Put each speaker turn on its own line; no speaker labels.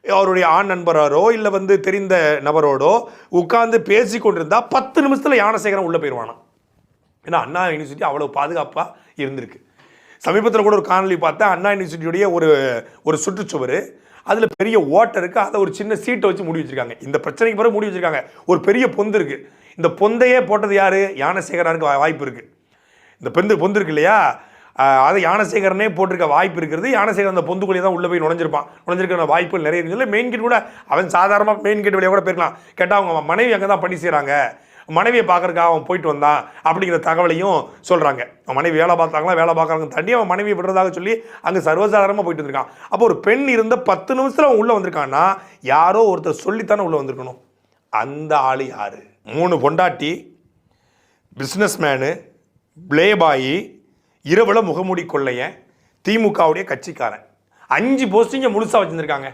அவருடைய ஆண் நண்பராரோ இல்லை வந்து தெரிந்த நபரோடோ உட்கார்ந்து பேசி கொண்டிருந்தா 10 நிமிஷத்தில் ஞானசேகரன் உள்ளே போயிடுவானா. ஏன்னா அண்ணா யூனிவர்சிட்டி அவ்வளோ பாதுகாப்பாக இருந்திருக்கு. சமீபத்தில் கூட ஒரு காணொலி பார்த்தேன். அண்ணா யூனிவர்சிட்டியுடைய ஒரு சுற்றுச்சுவர், அதில் பெரிய ஓட்டை இருக்குது, அதை ஒரு சின்ன சீட்டை வச்சு மூடி வச்சுருக்காங்க. இந்த பிரச்சனைக்கு பிறகு மூடி வச்சுருக்காங்க. ஒரு பெரிய பொந்து இருக்குது. இந்த பொந்தையே போட்டது யார்? ஞானசேகரனுக்கு வாய்ப்பு இருக்குது. இந்த பொந்து இருக்கு இல்லையா, அதை ஞானசேகரனே போட்டிருக்க வாய்ப்பு இருக்கிறது. ஞானசேகரன் அந்த பொந்துக்குள்ளேயே தான் உள்ளே போய் நுழைஞ்சிருக்கிற வாய்ப்புகள் நிறைய இருக்குது. மெயின் கேட் கூட அவன் சாதாரணமாக மெயின் கேட் வழியாக கூட போயிருக்கலாம். கேட்டால் அவங்க மனைவி அங்கே தான் பணி செய்கிறாங்க, மனைவியை பார்க்கறதுக்காக அவன் போயிட்டு வந்தான் அப்படிங்கிற தகவலையும் சொல்கிறாங்க. அவன் மனைவி வேலை பார்க்குறாங்க தாண்டி அவன் மனைவி விடுறதாக சொல்லி அங்கே சர்வசாதாரணமாக போயிட்டு இருக்கான். அப்போ ஒரு பெண் இருந்த 10 நிமிஷத்தில் அவன் உள்ளே வந்திருக்கான்னா யாரோ ஒருத்தர் சொல்லித்தானே உள்ளே வந்திருக்கணும். அந்த ஆள் யார்? 3 பொண்டாட்டி, பிஸ்னஸ் மேனு, பிளேபாயி, இரவுல முகமூடி கொள்ளையன், திமுகவுடைய கட்சிக்காரன், 5 போஸ்டிங்கை முழுசாக வச்சுருக்காங்க.